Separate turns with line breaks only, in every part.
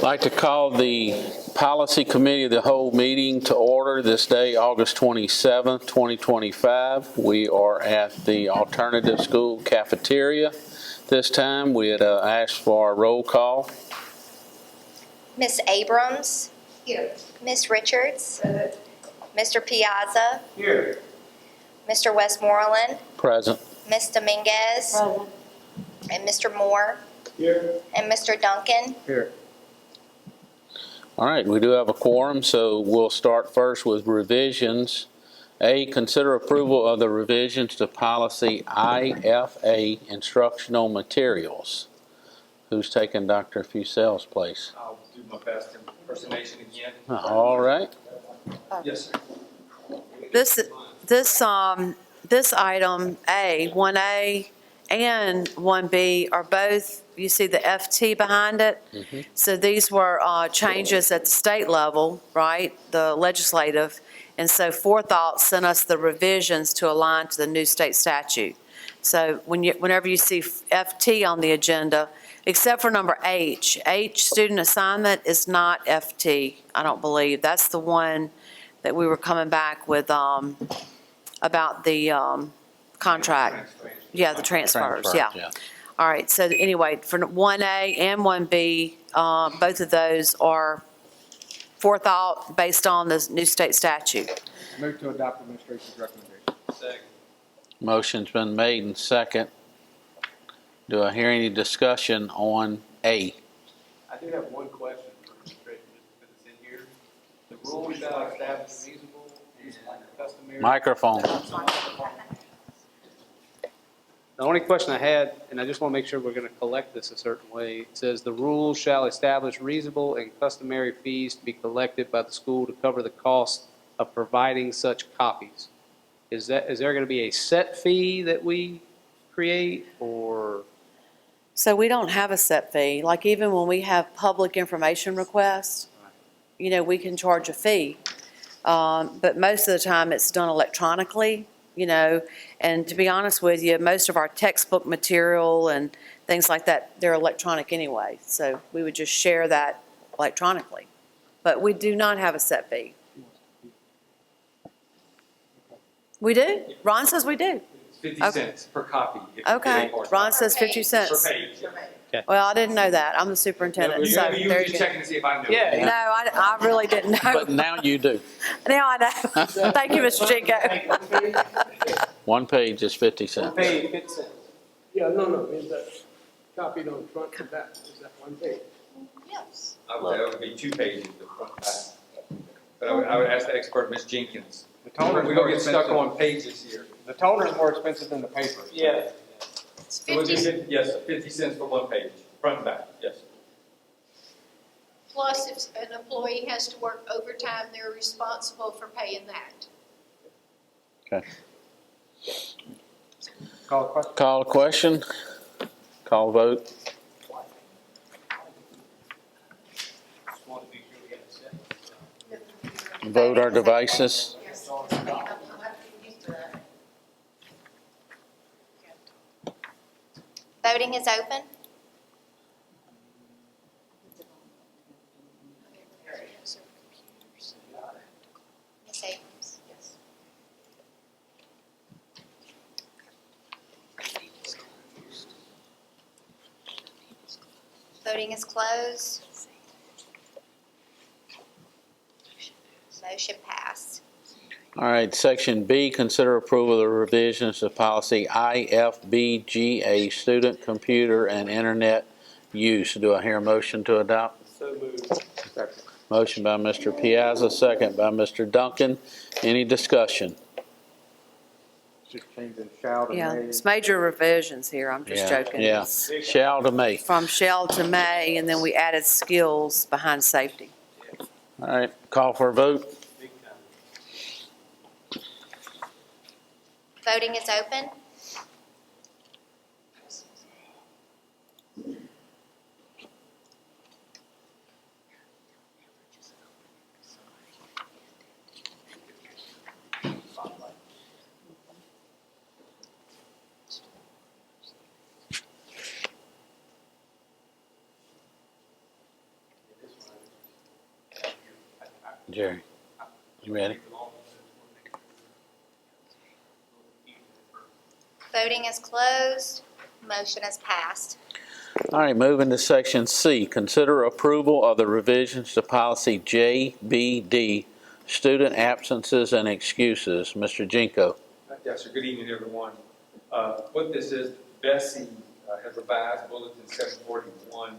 I'd like to call the Policy Committee of the whole meeting to order this day, August 27th, 2025. We are at the alternative school cafeteria. This time we had asked for a roll call.
Miss Abrams.
Here.
Miss Richards. Mr. Piazza.
Here.
Mr. Westmoreland.
Present.
Miss Dominguez.
Present.
And Mr. Moore.
Here.
And Mr. Duncan.
Here.
All right, we do have a quorum, so we'll start first with revisions. A, consider approval of the revisions to policy IFA, instructional materials. Who's taking Dr. Fusel's place?
I'll do my best impersonation again.
All right.
Yes, sir.
This item A, 1A and 1B are both, you see the FT behind it?
Mm-hmm.
So these were changes at the state level, right, the legislative, and so Forethought sent us the revisions to align to the new state statute. So whenever you see FT on the agenda, except for number H, student assignment is not FT, I don't believe. That's the one that we were coming back with about the contract. Yeah, the transfers, yeah. All right, so anyway, for 1A and 1B, both of those are Forethought based on the new state statute.
Move to adopt administration's recommendation.
Second.
Motion's been made and second. Do I hear any discussion on A?
I do have one question for administration, just because it's in here. The rule shall establish reasonable and customary.
Microphone.
The only question I had, and I just want to make sure we're going to collect this a certain way, it says the rule shall establish reasonable and customary fees to be collected by the school to cover the cost of providing such copies. Is there going to be a set fee that we create, or?
So we don't have a set fee. Like even when we have public information requests, you know, we can charge a fee. But most of the time it's done electronically, you know, and to be honest with you, most of our textbook material and things like that, they're electronic anyway. So we would just share that electronically. But we do not have a set fee. We do? Ron says we do.
It's 50
Okay.
cents per copy. if you
Okay,
pay for it.
Ron says 50
Per
cents.
page.
Well, I didn't know that. I'm the superintendent,
You
so
were
there you
just
go.
checking to see if I knew.
Yeah.
No, I really didn't know.
But now you do.
Now I know. Thank you, Mr. Jinko.
One page is 50 cents.
Pay 50 cents.
Yeah, no, is that copied on front and back? Is that one page?
Yes.
That would be 2 pages, the front and back. But I would ask the expert, Ms. Jenkins.
The toner is
We're
more
going to get stuck
expensive.
on pages here.
The toner is more expensive than the paper.
Yeah.
It's
So we'll do
50
yes, 50 cents for 1 page, front and back, yes.
plus if an employee has to work overtime, they're responsible for paying that.
Okay.
Call a question.
Call a question. Call vote.
Just wanted to make sure we got it set.
Vote our devices.
Voting is open. Miss Abrams. Yes. Voting is closed. Motion passed.
All right, section B, consider approval of the revisions to policy IFBGA, student computer and internet use. Do I hear a motion to adopt?
So moved.
Motion by Mr. Piazza, second by Mr. Duncan. Any discussion?
Just changing shall to
Yeah,
may.
it's major revisions here. I'm just joking.
Yeah,
It's
shall to may.
from shall to may, and then we added skills behind safety.
All right, call for a vote.
Big time.
Voting is open.
Jerry, you ready?
Voting is closed. Motion is passed.
All right, moving to section C, consider approval of the revisions to policy JBD, student absences and excuses. Mr. Jinko.
Yes, sir. Good evening, everyone. What this is, Bessie has revised Bulletin 741.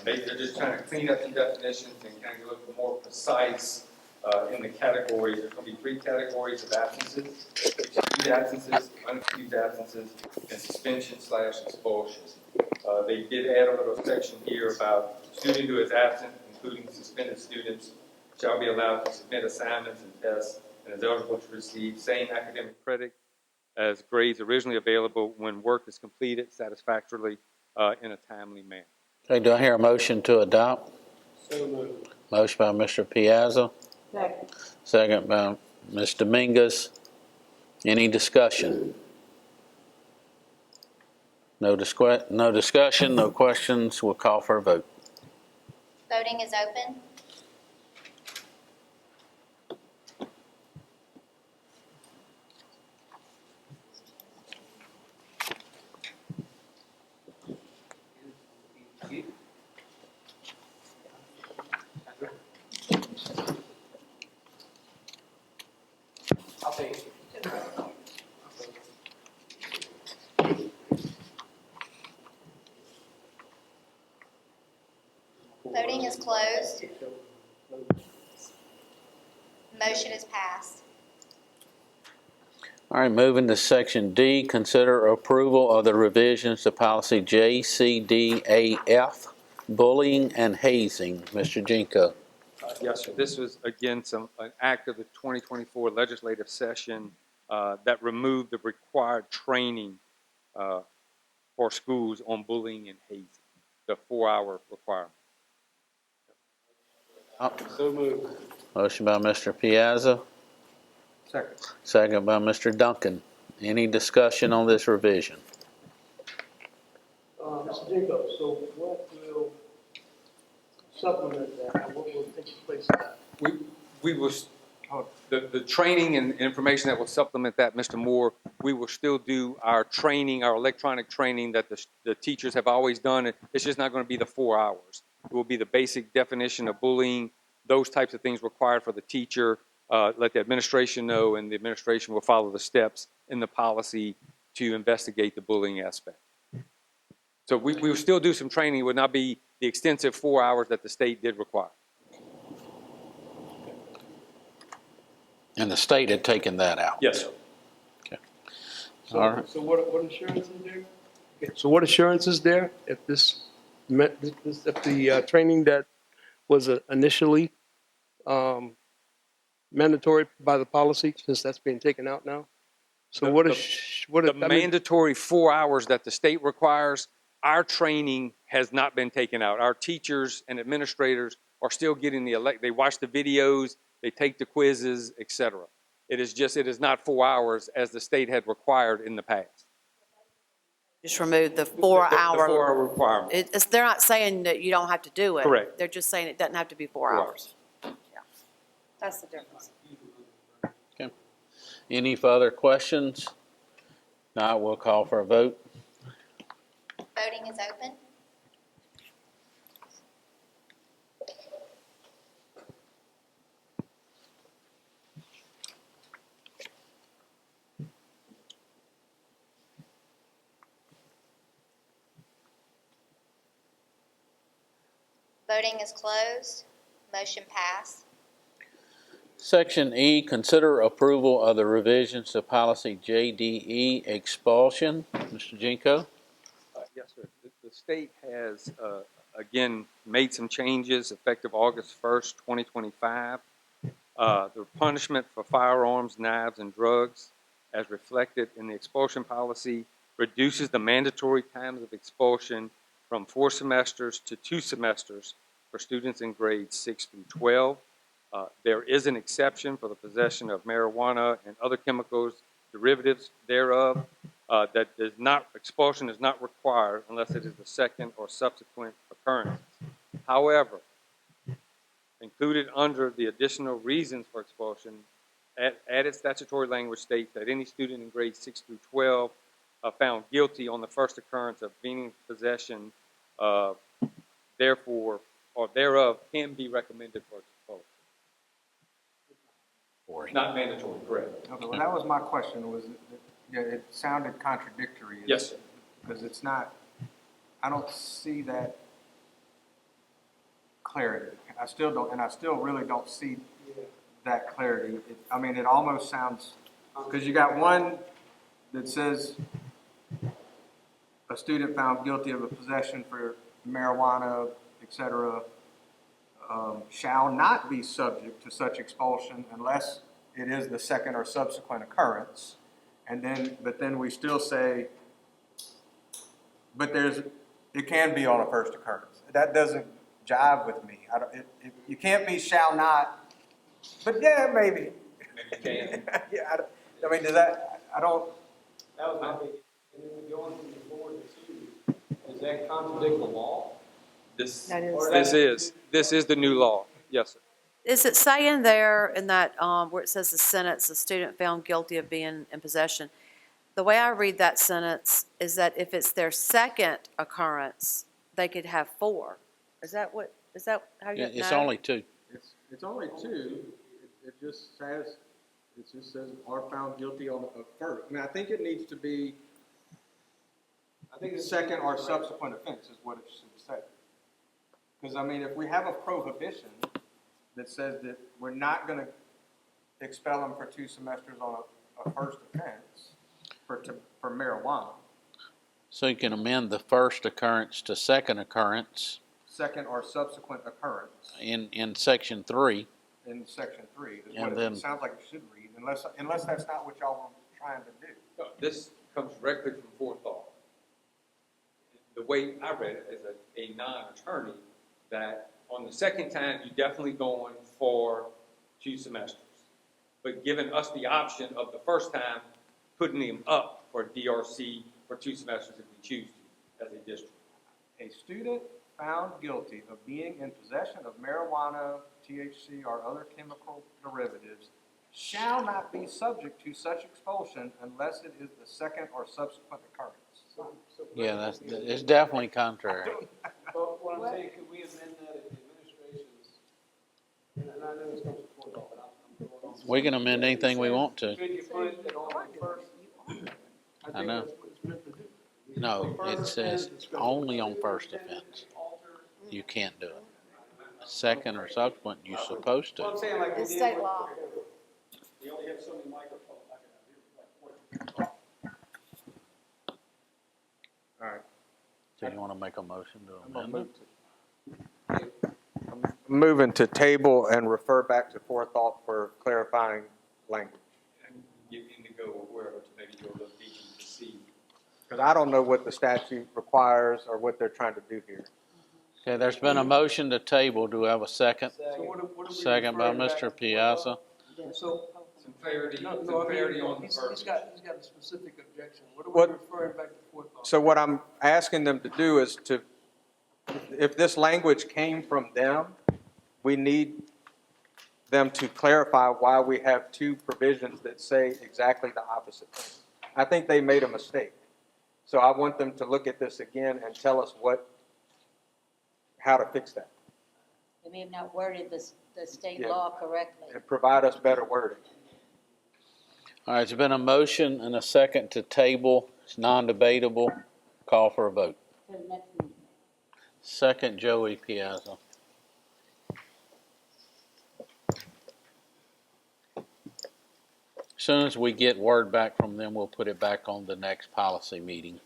They're just trying to clean up the definitions and kind of look more precise in the categories. There's going to be 3 categories of absences: excused absences, unexcused absences, and suspension/expulsion. They did add a little section here about student who is absent, including suspended students, shall be allowed to submit assignments and tests and is eligible to receive same academic credit as grades originally available when work is completed satisfactorily in a timely manner.
Okay, do I hear a motion to adopt?
So moved.
Motion by Mr. Piazza.
Second.
Second by Ms. Dominguez. Any discussion? No discussion, no questions. We'll call for a vote.
Voting is open.
I'll take it.
Voting is closed. Motion is passed.
All right, moving to section D, consider approval of the revisions to policy JCDAF, bullying and hazing. Mr. Jinko.
Yes, sir. This was, again, an act of the 2024 legislative session that removed the required training for schools on bullying and hazing, the 4-hour requirement.
So moved.
Motion by Mr. Piazza,
Second.
second by Mr. Duncan. Any discussion on this revision?
Mr. Jinko, so what will supplement that, and what will take place of that?
We will, the training and information that will supplement that, Mr. Moore, we will still do our training, our electronic training that the teachers have always done. It's just not going to be the 4 hours. It will be the basic definition of bullying, those types of things required for the teacher. Let the administration know, and the administration will follow the steps in the policy to investigate the bullying aspect. So we will still do some training. It would not be the extensive 4 hours that the state did require.
And the state had taken that out.
Yes, sir.
All right.
So what assurance is there? Okay, so what assurance is there if if the training that was initially mandatory by the policy, since that's being taken out now? So
The mandatory 4 hours that the state requires, our training has not been taken out. Our teachers and administrators are still getting they watch the videos, they take the quizzes, etc. It is not 4 hours as the state had required in the past.
Just remove the
The
4-hour.
4-hour requirement.
They're not saying that you don't have to do it.
Correct.
They're just saying it doesn't have to be 4
Correct.
hours. Yeah. That's the difference.
Okay. Any further questions? Now we'll call for a vote.
Voting is open. Voting is closed. Motion passed.
Section E, consider approval of the revisions to policy JDE, expulsion. Mr. Jinko.
Yes, sir. The state has, again, made some changes effective August 1st, 2025. The punishment for firearms, knives, and drugs, as reflected in the expulsion policy, reduces the mandatory times of expulsion from 4 semesters to 2 semesters for students in grades 6 through 12. There is an exception for the possession of marijuana and other chemicals, derivatives thereof, expulsion is not required unless it is the second or subsequent occurrence. However, Included under the additional reasons for expulsion, added statutory language states that any student in grades 6 through 12 found guilty on the first occurrence of being in possession, therefore, or thereof, can be recommended for expulsion. Not mandatory, correct?
Okay, well, that was my question, was, it sounded contradictory.
Yes, sir.
Because it's not, I don't see that clarity. I still don't, and I still really don't see that clarity. I mean, it almost sounds, because you got one that says a student found guilty of a possession for marijuana, et cetera, shall not be subject to such expulsion unless it is the second or subsequent occurrence. And then, but then we still say, but it can be on a first occurrence. That doesn't jive with me. You can't be shall not, but yeah, maybe.
Maybe you can.
Yeah, I mean, does that, I don't,
That was my big, and then going from the board to, does that contradict the law?
This
That
is the new law. Yes, sir.
Is it saying there in that, where it says the sentence, the student found guilty of being in possession? The way I read that sentence is that if it's their second occurrence, they could have 4. Is that how you know?
It's only 2.
it's only 2. It just says, are found guilty on a first. I mean, I think it needs to be, I think the second or subsequent offense is what it should say. Because, I mean, if we have a prohibition that says that we're not going to expel them for 2 semesters on a first offense for marijuana,
So you can amend the first occurrence to second occurrence
second or subsequent occurrence
in section 3.
in section 3 is
And
what
then-
it sounds like it should read, unless that's not what y'all were trying to do.
No, this comes directly from forethought. The way I read it as a non-attorney, that on the second time, you're definitely going for 2 semesters. But giving us the option of the first time, putting them up for DRC for 2 semesters if we choose to, as a district.
A student found guilty of being in possession of marijuana, THC, or other chemical derivatives shall not be subject to such expulsion unless it is the second or subsequent occurrence.
Yeah, it's definitely contrary.
But what I'm saying, could we amend that if the administration's, and I know this comes before, but I'm going on.
We can amend anything we want to.
Could you put it on the first?
I know.
That's what it's meant to do.
No, it says only on first offense. You can't do it. Second or subsequent, you're supposed
Well, I'm
to.
saying like. we
It's
did
state
with-
law.
We only have so many microphones, like,
All right.
So you want to make a motion to
I'm gonna
amend it?
move I'm moving to table and refer back to forethought for clarifying language.
And get Indigo or wherever to maybe go a little deeper to see.
Because I don't know what the statute requires or what they're trying to do here.
Okay, there's been a motion to table. Do we have a second?
So what are we
Second by
referring back
Mr.
to?
Piazza.
So,
Some clarity,
no,
some
no, I
clarity
mean,
on the
he's
verbiage.
got a specific objection. What are
What-
we referring back to forethought?
So what I'm asking them to do is to, if this language came from them, we need them to clarify why we have 2 provisions that say exactly the opposite thing. I think they made a mistake. So I want them to look at this again and tell us how to fix that
They may have not worded the state
Yeah.
law correctly.
and provide us better wording.
All right, there's been a motion and a second to table. It's non-debatable. Call for a vote.
For the next meeting.
Second, Joey Piazza. As soon as we get word back from them, we'll put it back on the next policy meeting.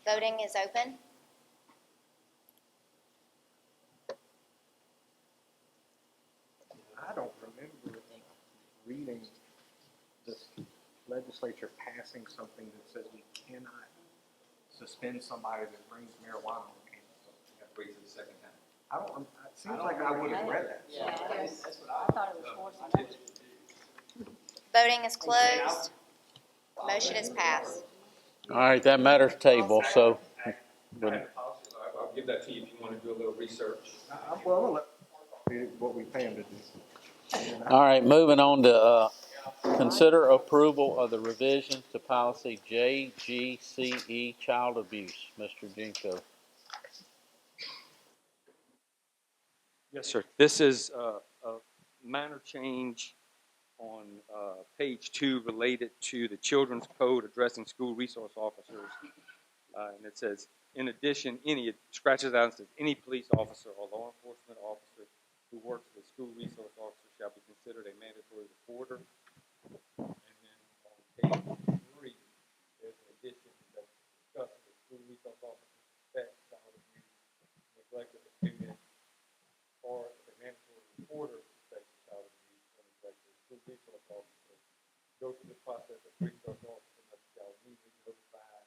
Voting is open.
I don't remember reading the legislature passing something that says we cannot suspend somebody that brings marijuana on campus.
You have to wait till the second time.
I don't, it seems like I would have read that.
Yeah, I thought it was forced.
Voting is closed. Motion is passed.
All right, that matter's table, so.
I have the policy, I'll give that to you if you want to do a little research.
Well, I'm gonna let what we pay them to do.
All right, moving on to, consider approval of the revisions to policy JGCE, child abuse. Mr. Jinko.
Yes, sir. This is a minor change on page 2 related to the Children's Code addressing school resource officers. And it says, in addition, it scratches out and says, any police officer or law enforcement officer who works with school resource officer shall be considered a mandatory reporter. And then on page 3, there's an addition that discusses the school resource officer respect child abuse, neglect of a student, or the mandatory reporter respect child abuse or neglect of a school resource officer. Go through the process of resource officer shall immediately notify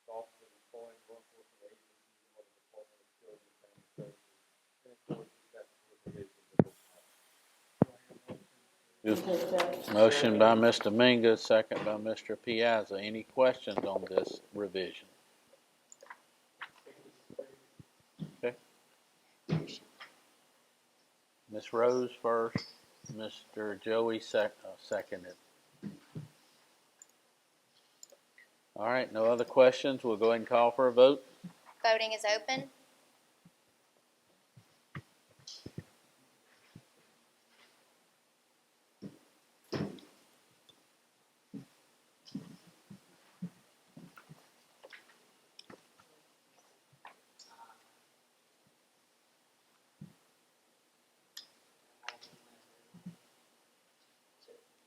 the officer employing law enforcement agencies or the Department of Children and Family Services in accordance with statutory provisions of this policy.
Motion by Mr. Mingus, second by Mr. Piazza. Any questions on this revision? Okay. Ms. Rose first, Mr. Joey seconded. All right, no other questions. We'll go ahead and call for a vote.
Voting is open.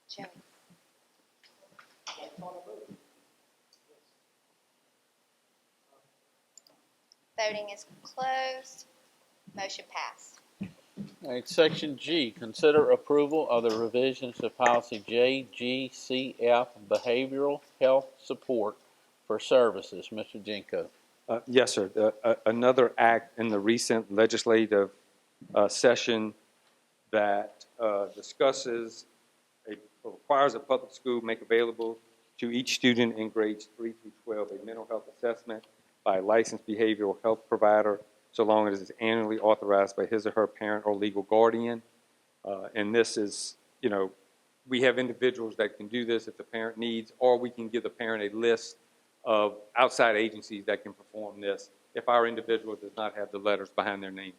Joey. Voting is closed. Motion passed.
All right, section G, consider approval of the revisions to policy JGCF, behavioral health support for services. Mr. Jinko.
Yes, sir. Another act in the recent legislative session that discusses, requires a public school make available to each student in grades 3 through 12 a mental health assessment by a licensed behavioral health provider, so long as it's annually authorized by his or her parent or legal guardian. And this is, we have individuals that can do this if the parent needs, or we can give the parent a list of outside agencies that can perform this if our individual does not have the letters behind their name.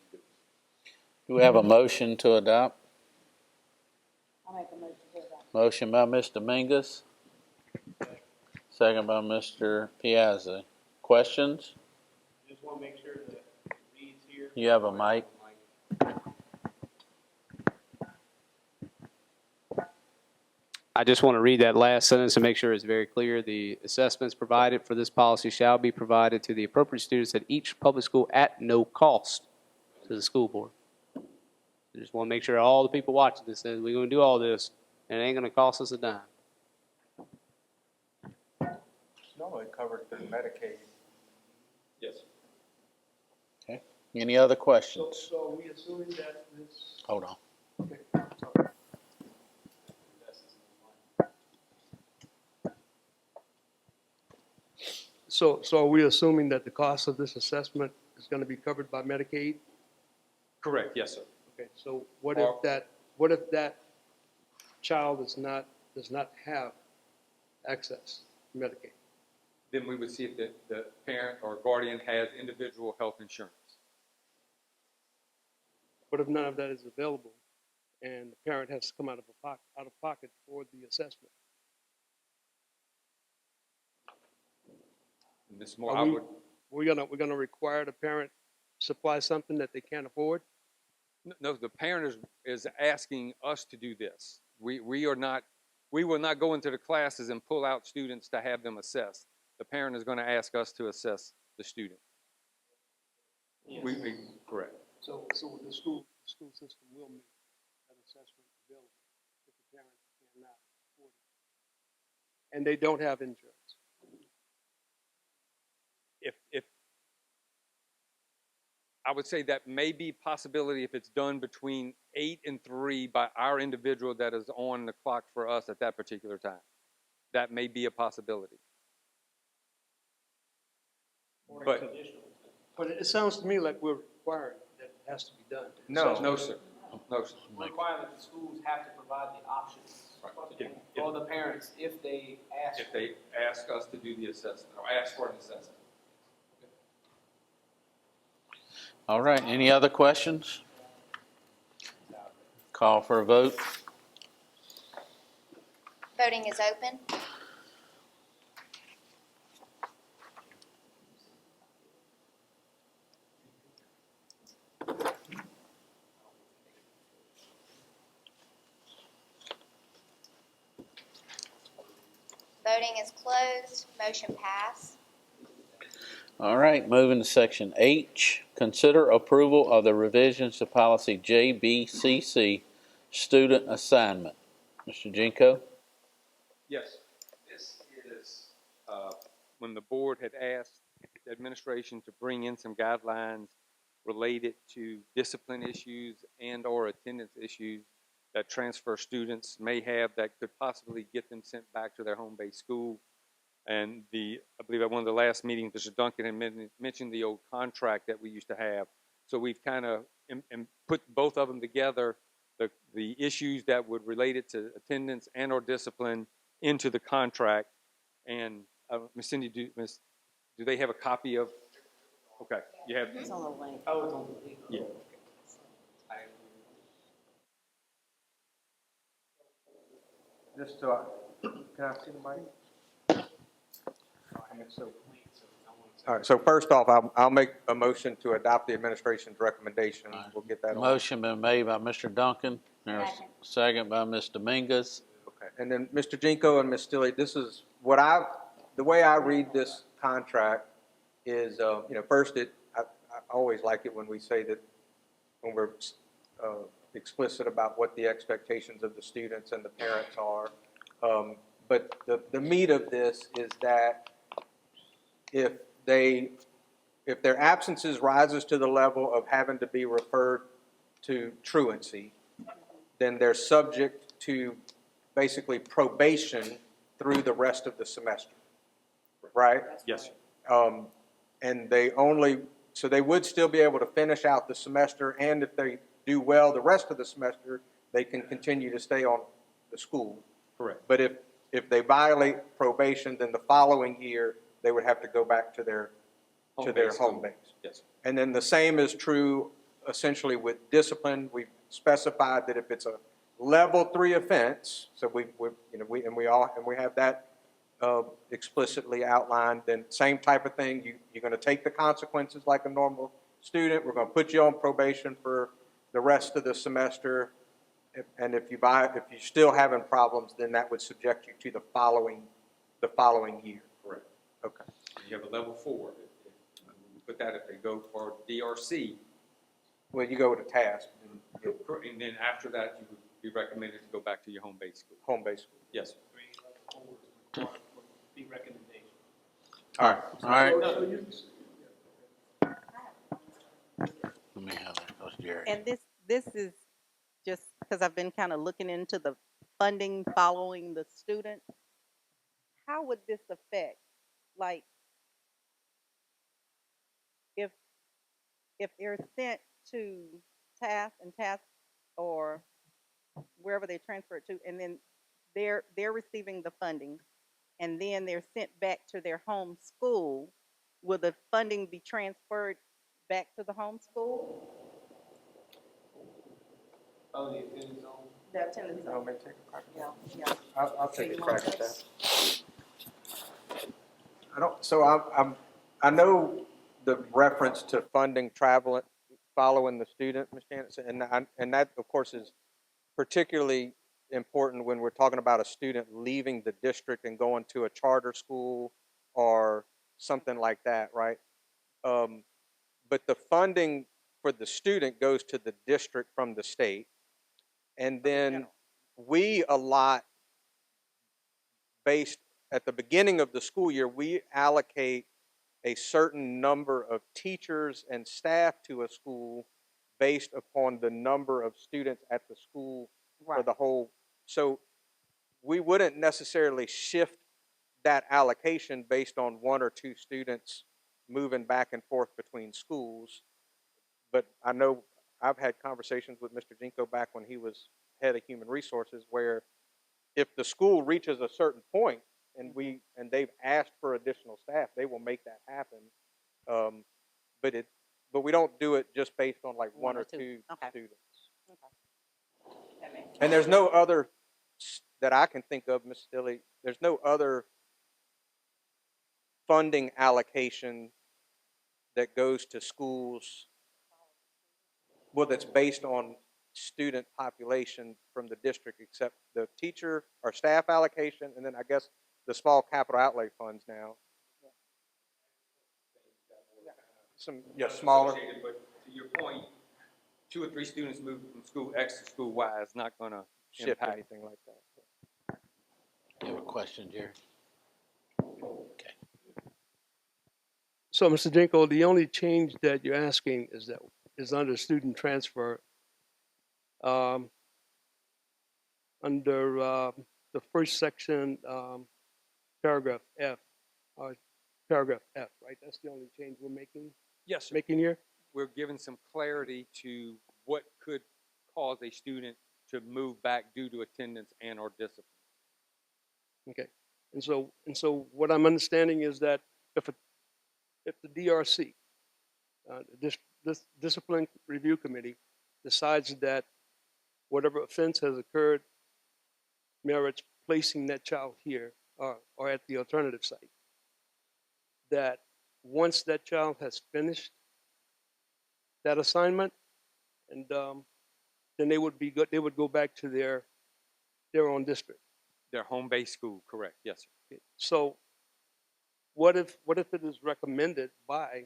Do we have a motion to adopt?
I'll make a motion to adopt.
Motion by Mr. Mingus, second by Mr. Piazza. Questions?
Just want to make sure that it reads here.
You have a mic.
I just want to read that last sentence to make sure it's very clear. The assessments provided for this policy shall be provided to the appropriate students at each public school at no cost to the school board. I just want to make sure all the people watching this says we're going to do all this, and it ain't going to cost us a dime.
It's normally covered through Medicaid.
Yes.
Okay. Any other questions?
So are we assuming that this,
Hold on.
okay, so are we assuming that the cost of this assessment is going to be covered by Medicaid?
Correct. Yes, sir.
Okay, so what if that child does not have access to Medicaid?
Then we would see if the parent or guardian has individual health insurance.
What if none of that is available and the parent has to come out of pocket for the assessment?
And Ms. Moore, I would.
We're gonna require the parent supply something that they can't afford?
No, the parent is asking us to do this. We will not go into the classes and pull out students to have them assessed. The parent is going to ask us to assess the student.
Yes.
Correct.
So the school system will make that assessment available if the parent cannot afford it. And they don't have insurance.
If I would say that may be a possibility if it's done between 8 and 3 by our individual that is on the clock for us at that particular time. That may be a possibility. But,
But it sounds to me like we're requiring that it has to be done.
No.
no, sir, no, sir.
Require that the schools have to provide the options
Right.
for the parents if they ask.
If they ask us to do the assessment, or ask for an assessment.
All right, any other questions? Call for a vote.
Voting is open. Voting is closed. Motion pass.
All right, moving to section H, consider approval of the revisions to policy JBCC, student assignment. Mr. Jinko?
Yes, this is, when the board had asked the administration to bring in some guidelines related to discipline issues and/or attendance issues that transfer students may have that could possibly get them sent back to their home-based school. And I believe at one of the last meetings, Mr. Duncan had mentioned the old contract that we used to have. So we've kind of put both of them together, the issues that would relate it to attendance and/or discipline into the contract. And Ms. Cindy, do they have a copy of? Okay, you have.
It's on the link.
Oh, it's on the link. Yeah.
Just can I see the mic? All right, so first off, I'll make a motion to adopt the administration's recommendation. We'll get that on.
Motion been made by Mr. Duncan. There's a second by Ms. Dominguez.
Okay, and then Mr. Jinko and Ms. Stilley, this is the way I read this contract is, first I always like it when we say that, when we're explicit about what the expectations of the students and the parents are. But the meat of this is that if their absences rises to the level of having to be referred to truancy, then they're subject to basically probation through the rest of the semester, right?
Yes,
And so they would still be able to finish out the semester, and if they do well the rest of the semester, they can continue to stay on the school.
correct.
But if they violate probation, then the following year, they would have to go back to their home base.
Yes.
And then the same is true essentially with discipline. We've specified that if it's a level 3 offense, so we have that explicitly outlined, then same type of thing. You're going to take the consequences like a normal student. We're going to put you on probation for the rest of the semester. And if you're still having problems, then that would subject you to the following year.
Correct.
Okay.
You have a level 4. Put that if they go for DRC.
Well, you go to task.
And then after that, you would be recommended to go back to your home-based school.
Home-based school.
Yes.
Be recommendation.
All right. All right. Let me have that. That's Jerry.
And this is just because I've been kind of looking into the funding following the student. How would this affect, like, if they're sent to task or wherever they transfer it to, and then they're receiving the funding, and then they're sent back to their home school, will the funding be transferred back to the home school?
Oh, the attendance zone.
The attendance
You want me to take a crack at that?
Yeah.
I'll take a
you
crack
want
at that. I know the reference to funding travel following the student, Ms. Janice, and that of course is particularly important when we're talking about a student leaving the district and going to a charter school or something like that, right? But the funding for the student goes to the district from the state, and then we allot, based at the beginning of the school year, we allocate a certain number of teachers and staff to a school based upon the number of students at the school for the whole. So we wouldn't necessarily shift that allocation based on 1 or 2 students moving back and forth between schools. But I know I've had conversations with Mr. Jinko back when he was head of human resources, where if the school reaches a certain point and they've asked for additional staff, they will make that happen. Um, but we don't do it just based on like one or two
Okay.
students.
Okay. That makes sense.
And there's no other that I can think of, Ms. Stilley. There's no other funding allocation that goes to schools, well, that's based on student population from the district, except the teacher or staff allocation, and then I guess the small capital outlay funds now. Some smaller.
Associated, but to your point, 2 or 3 students moving from school X to school Y is not going to
Shift
impact
anything like that.
You have a question, Jerry? Okay.
So, Mr. Jinko, the only change that you're asking is under student transfer, um, under the first section, paragraph F, paragraph F, right? That's the only change we're making
Yes, sir.
here?
We're giving some clarity to what could cause a student to move back due to attendance and or discipline.
Okay. And so what I'm understanding is that if the DRC, this discipline review committee, decides that whatever offense has occurred merits placing that child here or at the alternative site, that once that child has finished that assignment, and then they would be good. They would go back to their own district.
Their home-based school, correct? Yes, sir.
So, what if it is recommended by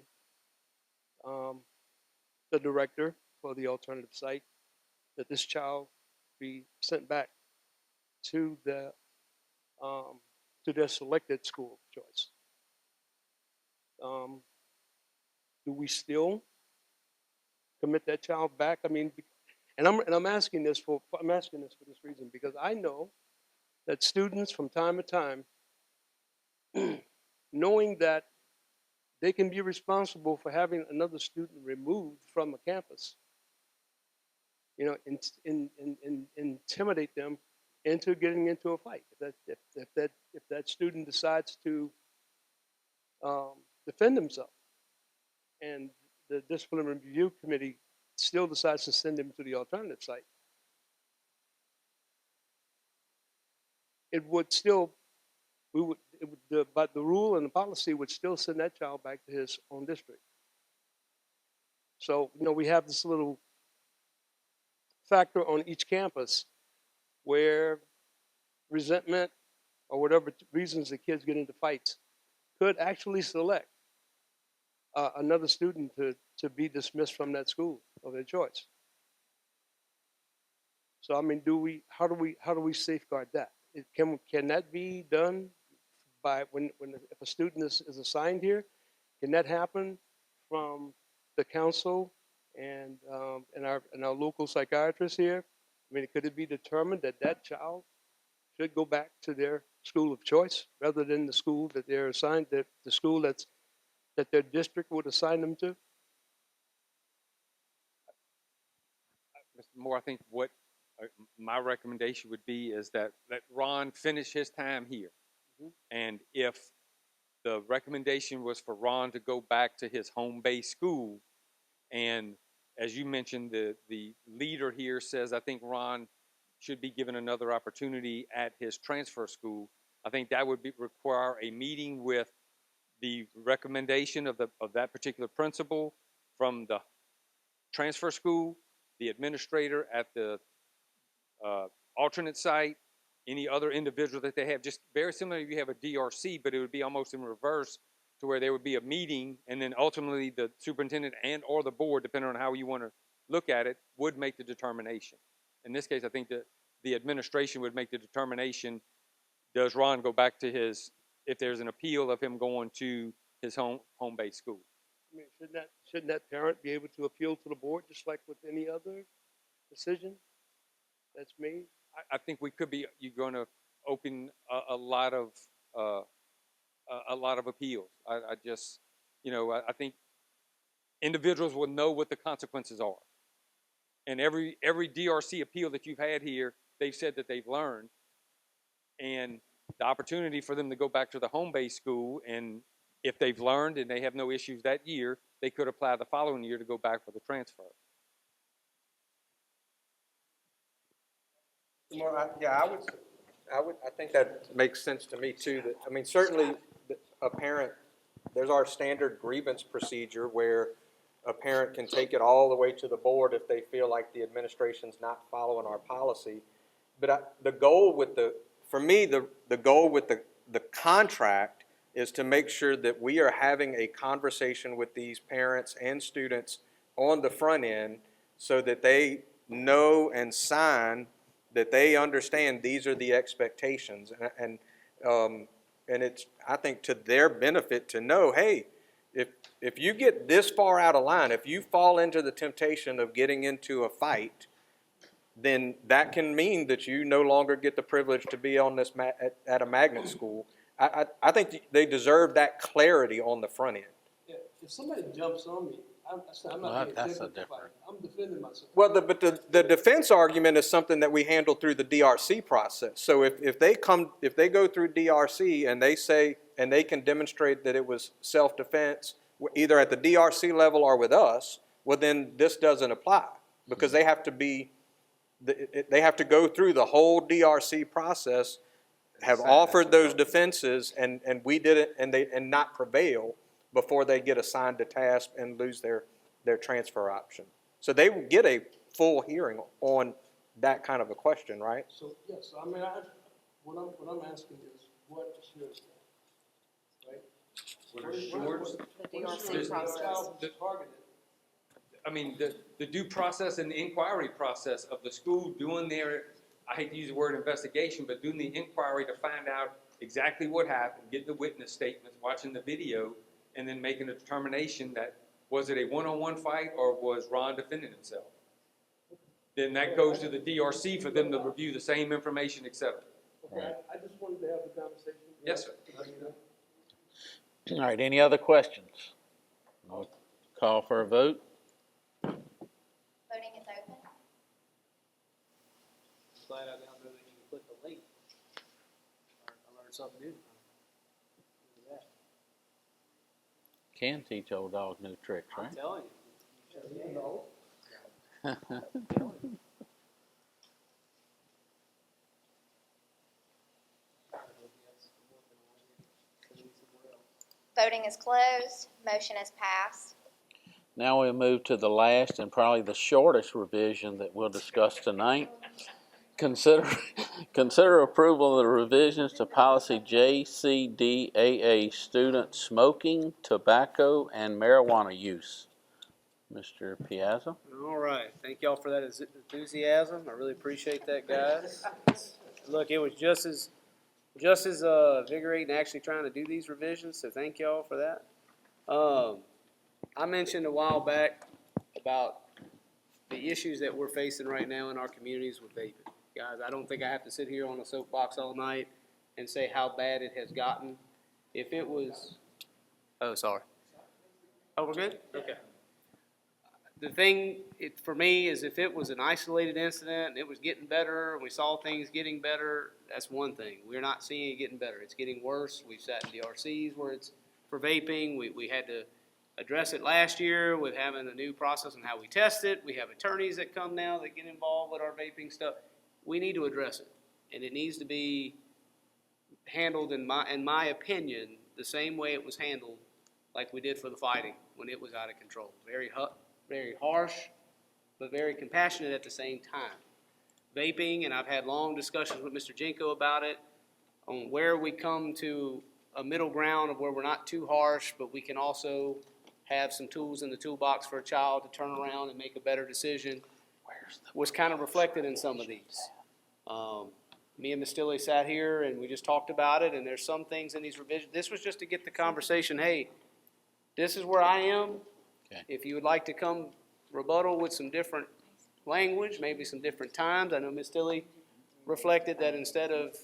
the director for the alternative site that this child be sent back to their selected school of choice? Do we still commit that child back? I mean, and I'm asking this for this reason, because I know that students from time to time, knowing that they can be responsible for having another student removed from a campus, intimidate them into getting into a fight. If that student decides to defend himself, and the disciplinary review committee still decides to send him to the alternative site, but the rule and the policy would still send that child back to his own district. So, we have this little factor on each campus where resentment or whatever reasons the kids get into fights could actually select another student to be dismissed from that school of their choice. So, I mean, how do we safeguard that? Can that be done by if a student is assigned here? Can that happen from the council and our local psychiatrists here? I mean, could it be determined that that child should go back to their school of choice rather than the school that they're assigned, that the school that their district would assign them to?
Mr. Moore, I think what my recommendation would be is that let Ron finish his time here.
Mhm.
And if the recommendation was for Ron to go back to his home-based school, and as you mentioned, the leader here says, I think Ron should be given another opportunity at his transfer school. I think that would require a meeting with the recommendation of that particular principal from the transfer school, the administrator at the alternate site, any other individual that they have. Just very similar if you have a DRC, but it would be almost in reverse, to where there would be a meeting, and then ultimately the superintendent and or the board, depending on how you want to look at it, would make the determination. In this case, I think that the administration would make the determination, does Ron go back to if there's an appeal of him going to his home-based school.
I mean, shouldn't that parent be able to appeal to the board just like with any other decision that's made?
I think you're going to open a lot of appeals. I just, I think individuals will know what the consequences are. And every DRC appeal that you've had here, they've said that they've learned. And the opportunity for them to go back to the home-based school, and if they've learned and they have no issues that year, they could apply the following year to go back for the transfer.
I think that makes sense to me too. That, I mean, certainly a parent, there's our standard grievance procedure where a parent can take it all the way to the board if they feel like the administration's not following our policy. But the goal with for me, the goal with the contract is to make sure that we are having a conversation with these parents and students on the front end so that they know and sign that they understand these are the expectations. And it's, I think, to their benefit to know, hey, if you get this far out of line, if you fall into the temptation of getting into a fight, then that can mean that you no longer get the privilege to be on this at a magnet school. I think they deserve that clarity on the front end.
Yeah, if somebody jumps on me, I'm
Well,
not being
that's a
different.
different.
I'm defending myself.
Well, but the defense argument is something that we handle through the DRC process. So if they go through DRC and they say, and they can demonstrate that it was self-defense, either at the DRC level or with us, well, then this doesn't apply because they have to go through the whole DRC process, have offered those defenses, and we did it, and not prevail before they get assigned to task and lose their transfer option. So they will get a full hearing on that kind of a question, right?
So, yes, I mean, what I'm asking is, what assures that, right?
What assures?
The
What
DRC
assures that
process.
a child is targeted?
I mean, the due process and the inquiry process of the school doing their, I hate to use the word investigation, but doing the inquiry to find out exactly what happened, getting the witness statements, watching the video, and then making a determination that was it a one-on-one fight or was Ron defending himself? Then that goes to the DRC for them to review the same information, et cetera.
Okay, I just wanted to have the conversation.
Yes, sir.
All right, any other questions? I'll call for a vote.
Voting is open.
Glad I now know that you can click the link. I learned something new. Look at
Can teach old dog new tricks,
that.
right?
I'm telling you.
You know,
Voting is closed. Motion is passed.
Now we'll move to the last and probably the shortest revision that we'll discuss tonight. Consider approval of the revisions to policy JCDAA, student smoking, tobacco, and marijuana use. Mr. Piazza?
All right, thank y'all for that enthusiasm. I really appreciate that, guys. Look, it was just as invigorating actually trying to do these revisions, so thank y'all for that. I mentioned a while back about the issues that we're facing right now in our communities with vaping. Guys, I don't think I have to sit here on a soapbox all night and say how bad it has gotten. If it was, oh, sorry. Oh, we're good? Okay. The thing for me is if it was an isolated incident and it was getting better and we saw things getting better, that's one thing. We're not seeing it getting better. It's getting worse. We've sat in DRCs where it's for vaping. We had to address it last year with having a new process on how we test it. We have attorneys that come now that get involved with our vaping stuff. We need to address it, and it needs to be handled, in my opinion, the same way it was handled like we did for the fighting when it was out of control. Very harsh, but very compassionate at the same time. Vaping, and I've had long discussions with Mr. Jenko about it, on where we come to a middle ground of where we're not too harsh, but we can also have some tools in the toolbox for a child to turn around and make a better decision, was kind of reflected in some of these. Me and Ms. Stilley sat here and we just talked about it, and there's some things in these revisions. This was just to get the conversation, hey, this is where I am.
Okay.
If you would like to come rebuttal with some different language, maybe some different times. I know Ms. Stilley reflected that instead of,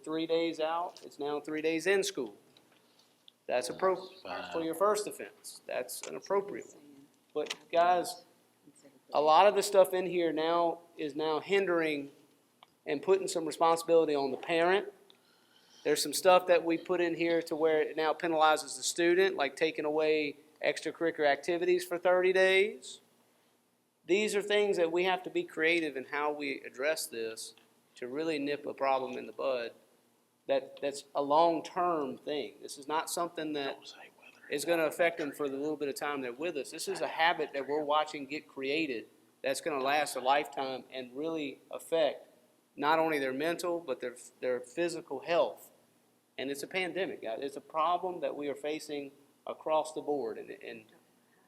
3 days out, it's now 3 days in school. That's appropriate. For your first offense, that's an appropriate one. But guys, a lot of the stuff in here now is now hindering and putting some responsibility on the parent. There's some stuff that we put in here to where it now penalizes the student, like taking away extracurricular activities for 30 days. These are things that we have to be creative in how we address this to really nip a problem in the bud. That's a long-term thing. This is not something that is going to affect them for the little bit of time they're with us. This is a habit that we're watching get created that's going to last a lifetime and really affect not only their mental, but their physical health. And it's a pandemic, guys. It's a problem that we are facing across the board. And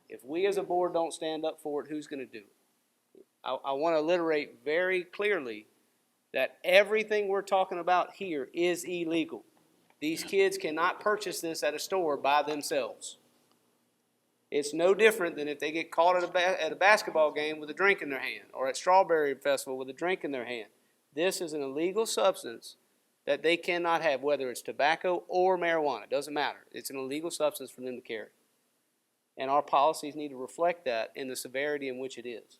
if we as a board don't stand up for it, who's going to do it? I want to alliterate very clearly that everything we're talking about here is illegal. These kids cannot purchase this at a store by themselves. It's no different than if they get caught at a basketball game with a drink in their hand, or at Strawberry Festival with a drink in their hand. This is an illegal substance that they cannot have, whether it's tobacco or marijuana. It doesn't matter. It's an illegal substance for them to carry. And our policies need to reflect that in the severity in which it is.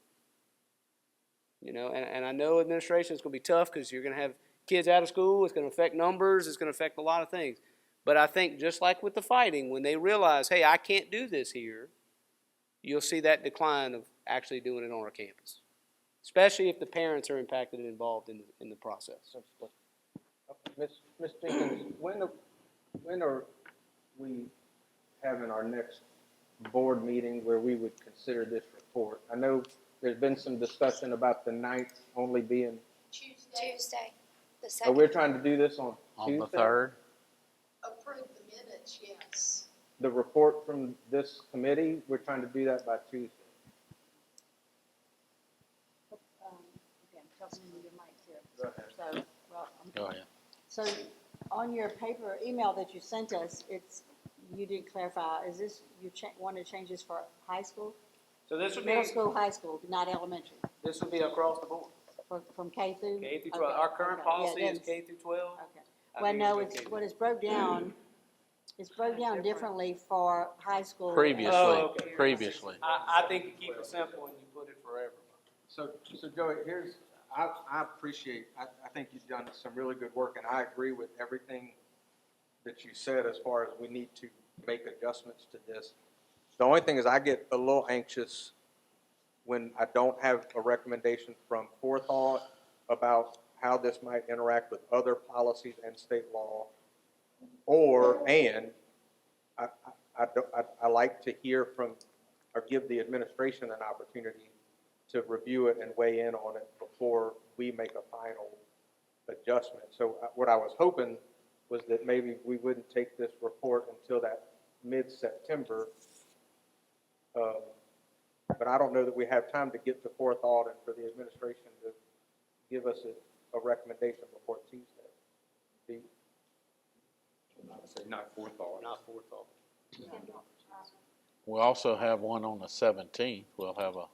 You know, and I know administration is going to be tough because you're going to have kids out of school. It's going to affect numbers. It's going to affect a lot of things. But I think just like with the fighting, when they realize, hey, I can't do this here, you'll see that decline of actually doing it on our campus, especially if the parents are impacted and involved in the process.
Ms. Jenkins, when are we having our next board meeting where we would consider this report? I know there's been some discussion about the 9th only being.
Tuesday, the
So
second.
we're trying to do this on Tuesday?
the 3rd.
Approve the minutes, yes.
The report from this committee, we're trying to do that by Tuesday.
Again, talking into your mic here.
Go ahead.
So, well,
Go ahead.
so on your paper email that you sent us, you didn't clarify, is this, you want to change this for high school?
So this would
Middle school, high school, not elementary,
this would be across the board.
from K through?
K through 12.
Okay,
Our current
okay,
policy
yeah,
is K through 12.
Okay.
I
Well,
think
no,
it's
it's,
okay.
what is broke down, it's broke down differently for high school.
Previously,
Oh, okay.
previously.
I think you keep it simple and you put it for everyone.
So Joey, I appreciate, I think you've done some really good work, and I agree with everything that you said as far as we need to make adjustments to this. The only thing is I get a little anxious when I don't have a recommendation from Forethought about how this might interact with other policies and state law, I like to hear from, or give the administration an opportunity to review it and weigh in on it before we make a final adjustment. So what I was hoping was that maybe we wouldn't take this report until that mid-September. But I don't know that we have time to get to Forethought and for the administration to give us a recommendation before Tuesday.
I would say not forethought.
Not forethought.
We'll also have one on the 17th. We'll have a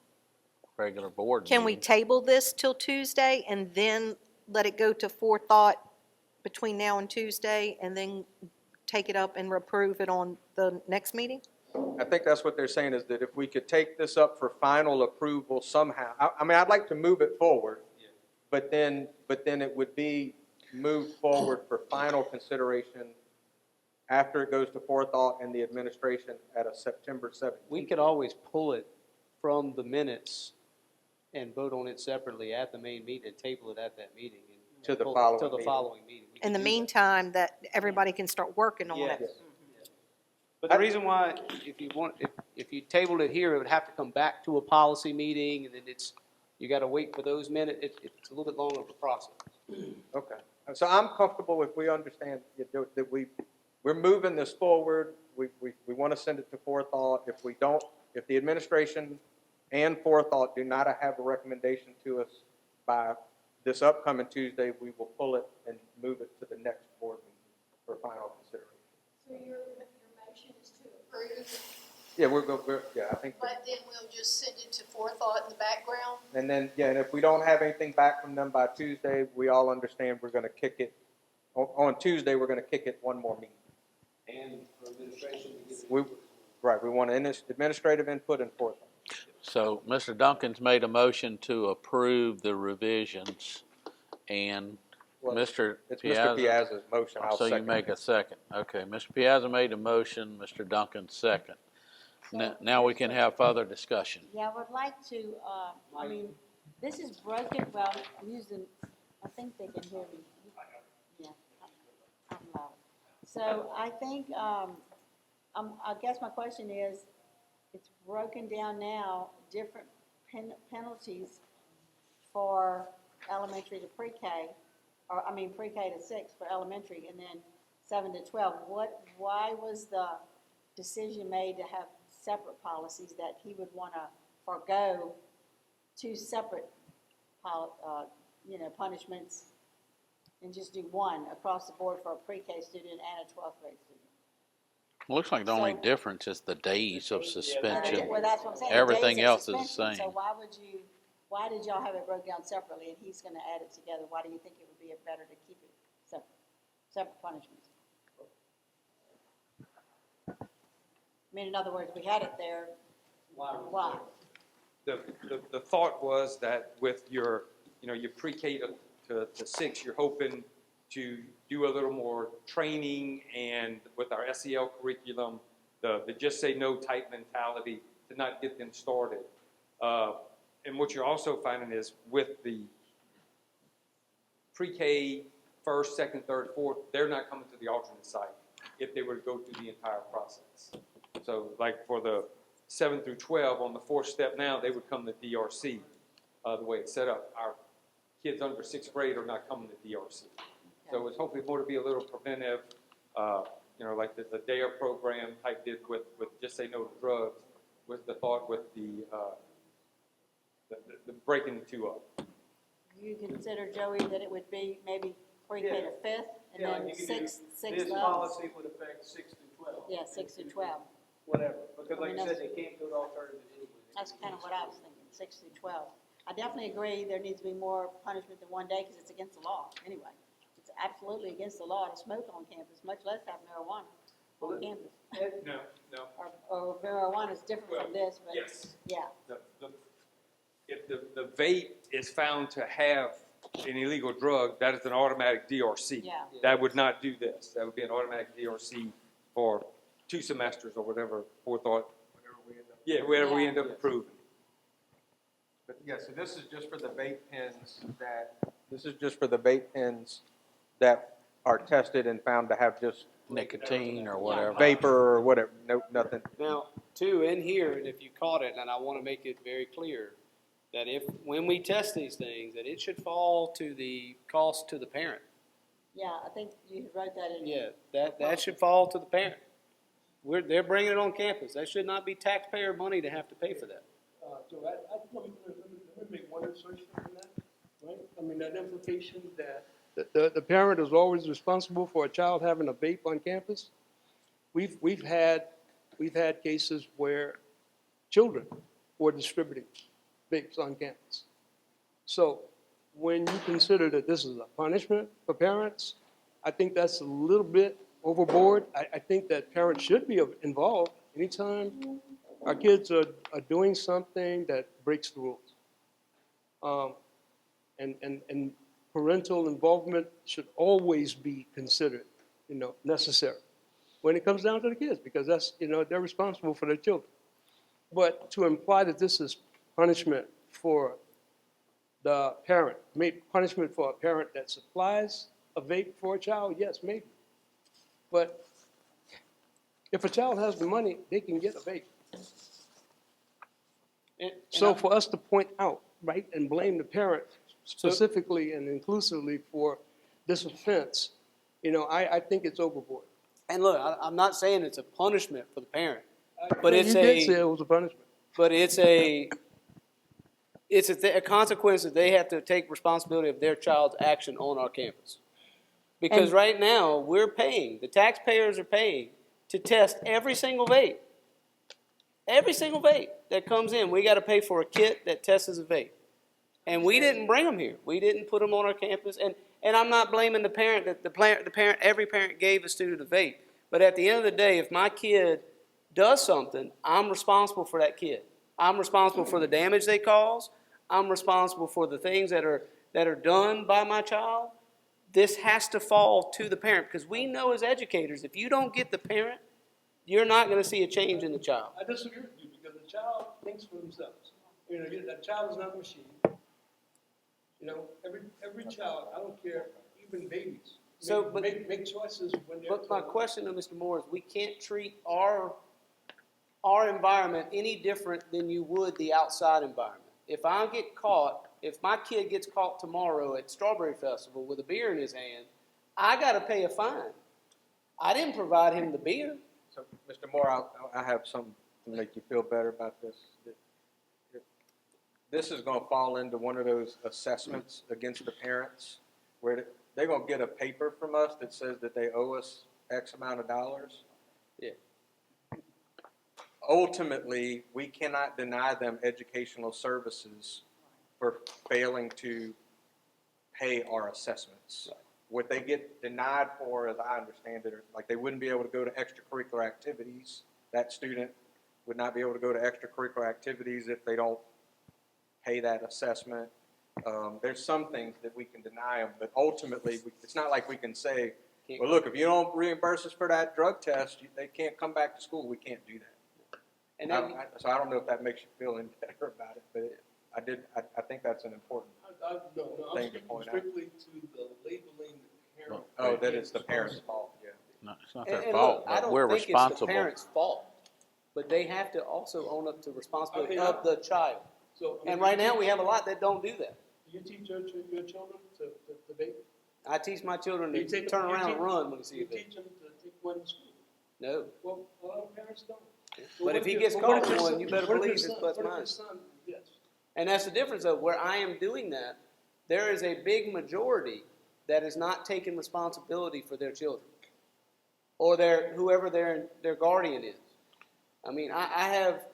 regular board
Can we
meeting.
table this till Tuesday and then let it go to forethought between now and Tuesday and then take it up and approve it on the next meeting?
I think that's what they're saying, is that if we could take this up for final approval somehow, I mean, I'd like to move it forward, but then it would be moved forward for final consideration after it goes to Forethought and the administration at a September 17th.
We could always pull it from the minutes and vote on it separately at the main meeting, and table it at that meeting. And
To the
pull it
following
Till the
meeting.
following meeting. We
In
could
the
do that.
meantime, that everybody can start working on
Yes.
it.
But the reason why, if you tabled it here, it would have to come back to a policy meeting, and then you gotta wait for those minutes. It's a little bit longer of a process.
Okay, so I'm comfortable if we understand that we're moving this forward. We want to send it to Forethought. If the administration and Forethought do not have a recommendation to us by this upcoming Tuesday, we will pull it and move it to the next board meeting for final consideration.
So your motion is to approve,
Yeah, I think.
but then we'll just send it to forethought in the background?
And then, and if we don't have anything back from them by Tuesday, we all understand we're going to kick it. On Tuesday, we're going to kick it one more meeting.
And for administration
Right, we want administrative input and forethought.
So Mr. Duncan's made a motion to approve the revisions, and
Well,
Mr.
It's Mr.
Piazza.
Piazza's motion, I'll
So you
second.
make a second. Okay, Mr. Piazza made a motion, Mr. Duncan second. Now we can have further discussion.
Yeah, I would like to, I mean, this is broken, well, I'm using, I think they can hear me. Yeah, I'm loud. So I think, I guess my question is, it's broken down now, different penalties for elementary to pre-K, or, I mean, pre-K to 6 for elementary, and then 7 to 12. Why was the decision made to have separate policies that he would want to forego 2 separate, punishments and just do one across the board for a pre-K student and a 12th grade student?
Looks like the only
So-
difference is the days of suspension.
Well, that's what I'm saying. the
Everything
days of
else is the
suspension. So
same.
why did y'all have it broken down separately and he's going to add it together? Why do you think it would be better to keep it separate punishments? I mean, in other words, we had it there. Why?
The thought was that with your, your pre-K to 6, you're hoping to do a little more training, and with our SEL curriculum, the just say no type mentality to not get them started. And what you're also finding is with the pre-K, 1st, 2nd, 3rd, 4th, they're not coming to the alternate site if they were to go through the entire process. So like for the 7 through 12, on the 4th step now, they would come to DRC, the way it's set up. Our kids under 6th grade are not coming to DRC. So it's hopefully more to be a little preventive, like the DARE program type did with Just Say No to Drugs, with the thought with the breaking the 2 up.
You consider, Joey, that it would be maybe pre-K to 5th and then 6
This
levels?
policy would affect 6 through 12.
Yeah, 6 through 12.
Whatever, because like
I mean,
you said,
that's-
they can't go to alternatives anyway.
That's kind of what I was thinking, 6 through 12. I definitely agree there needs to be more punishment than one day because it's against the law anyway. It's absolutely against the law to smoke on campus, much less have marijuana on campus.
No.
Or marijuana is different from this, but
Yes.
yeah.
If the vape is found to have an illegal drug, that is an automatic DRC.
Yeah.
That would not do this. That would be an automatic DRC for 2 semesters or whatever forethought. Whatever we end up approving.
But yeah, so this is just for the vape pens that are tested and found to have just
Nicotine or whatever.
vapor or whatever, no, nothing.
Now, too, in here, and if you caught it, and I want to make it very clear, that when we test these things, that it should fall to the cost to the parent.
Yeah, I think you wrote that in.
Yeah, that should fall to the parent. They're bringing it on campus. That should not be taxpayer money to have to pay for that.
So let me make one assertion on that, right? I mean, that implication that the parent is always responsible for a child having a vape on campus. We've had cases where children were distributing vapes on campus. So when you consider that this is a punishment for parents, I think that's a little bit overboard. I think that parents should be involved anytime our kids are doing something that breaks the rules. And parental involvement should always be considered, necessary when it comes down to the kids, because that's, they're responsible for their children. But to imply that this is punishment for the parent, maybe punishment for a parent that supplies a vape for a child, yes, maybe. But if a child has the money, they can get a vape. So for us to point out, right, and blame the parent specifically and inclusively for this offense, I think it's overboard.
And look, I'm not saying it's a punishment for the parent, but
You did say it was a punishment.
But it's a consequence that they have to take responsibility of their child's action on our campus. Because right now, the taxpayers are paying to test every single vape. Every single vape that comes in, we got to pay for a kit that tests as a vape. And we didn't bring them here. We didn't put them on our campus. And I'm not blaming the parent, every parent gave a student a vape. But at the end of the day, if my kid does something, I'm responsible for that kid. I'm responsible for the damage they cause. I'm responsible for the things that are done by my child. This has to fall to the parent, because we know as educators, if you don't get the parent, you're not going to see a change in the child.
I disagree with you, because the child thinks for themselves. You know, that child is not a machine. You know, every child, I don't care, even babies,
So,
make choices when they're.
But my question to Mr. Moore is, we can't treat our environment any different than you would the outside environment. If my kid gets caught tomorrow at Strawberry Festival with a beer in his hand, I got to pay a fine. I didn't provide him the beer.
So, Mr. Moore, I have something to make you feel better about this. This is gonna fall into one of those assessments against the parents, where they're gonna get a paper from us that says that they owe us X amount of dollars.
Yeah.
Ultimately, we cannot deny them educational services for failing to pay our assessments. What they get denied for, as I understand it, like they wouldn't be able to go to extracurricular activities. That student would not be able to go to extracurricular activities if they don't pay that assessment. There's some things that we can deny them, but ultimately, it's not like we can say, well, look, if you don't reimburse us for that drug test, they can't come back to school. We can't do that.
And
So I don't know if that makes you feel any better about it, but I think that's an important
No, I'm
thing to
speaking
point out.
strictly to the labeling the parent.
Oh, that it's the parent's fault, yeah.
No, it's not their
And
fault,
look, I
but
don't
we're
think it's the
responsible.
parent's fault, but they have to also own up to responsibility
I mean,
of the child.
So,
And right now, we have a lot that don't do that.
Do you teach your children to vape?
I teach my children
You
to
take
turn
them- you
around and
teach-
run when they see
You
a vape.
teach them to take one to school.
No.
Well, a lot of parents don't.
But if he gets
What
caught
if your
with one,
son-
you better
what if
believe
your
it's
son-
plus
what if your
minus.
son- Yes.
And that's the difference, though. Where I am doing that, there is a big majority that is not taking responsibility for their children, or whoever their guardian is. I mean, I have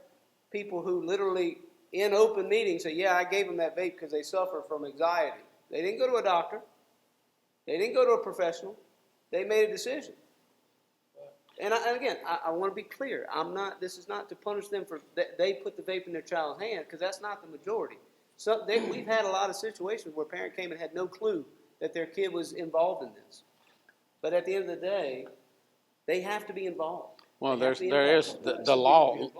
people who literally in open meetings say, "Yeah, I gave them that vape because they suffer from anxiety." They didn't go to a doctor. They didn't go to a professional. They made a decision. And again, I want to be clear. This is not to punish them for they put the vape in their child's hand, because that's not the majority. We've had a lot of situations where a parent came and had no clue that their kid was involved in this. But at the end of the day, they have to be involved.
Well,
They have to be
there is
involved.
the law.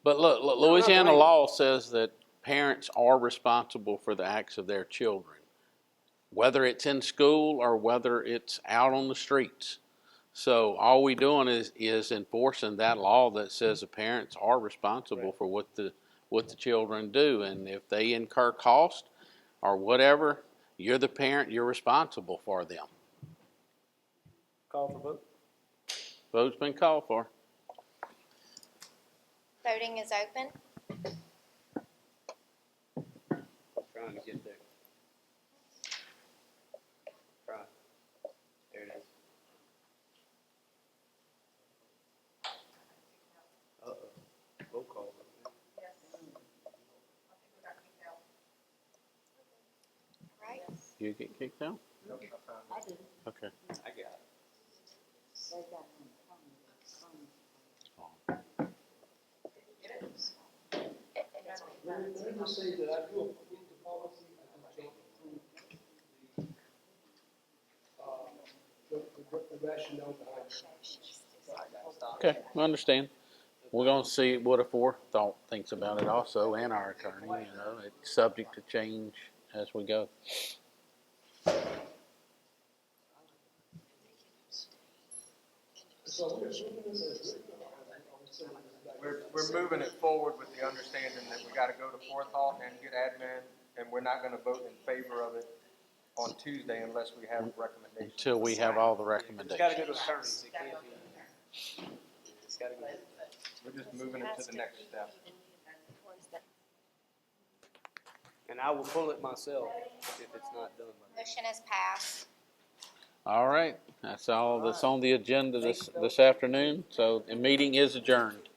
But look, Louisiana law says that parents are responsible for the acts of their children, whether it's in school or whether it's out on the streets. So all we doing is enforcing that law that says the parents are responsible for what the children do, and if they incur cost or whatever, you're the parent, you're responsible for them.
Call for vote.
Vote's been called for.
Voting is open.
Trying to get there. Try. There it is. Uh-oh. Roll call.
Right?
You get kicked out?
I did.
Okay.
I got it.
They got one.
Let me just say that I do approve the policy, I don't approve the rationale behind it.
Okay, I understand. We're gonna see what a forethought thinks about it also, and our attorney, it's subject to change as we go.
We're moving it forward with the understanding that we gotta go to forethought and get admin, and we're not gonna vote in favor of it on Tuesday unless we have recommendations.
Until we have all the
It's
recommendations.
got to go to attorneys. It can't be. It's got to go.
We're just moving it to the next step.
And I will pull it myself if it's not done by then.
Motion is passed.
All right, that's all that's on the agenda this afternoon, so the meeting is adjourned.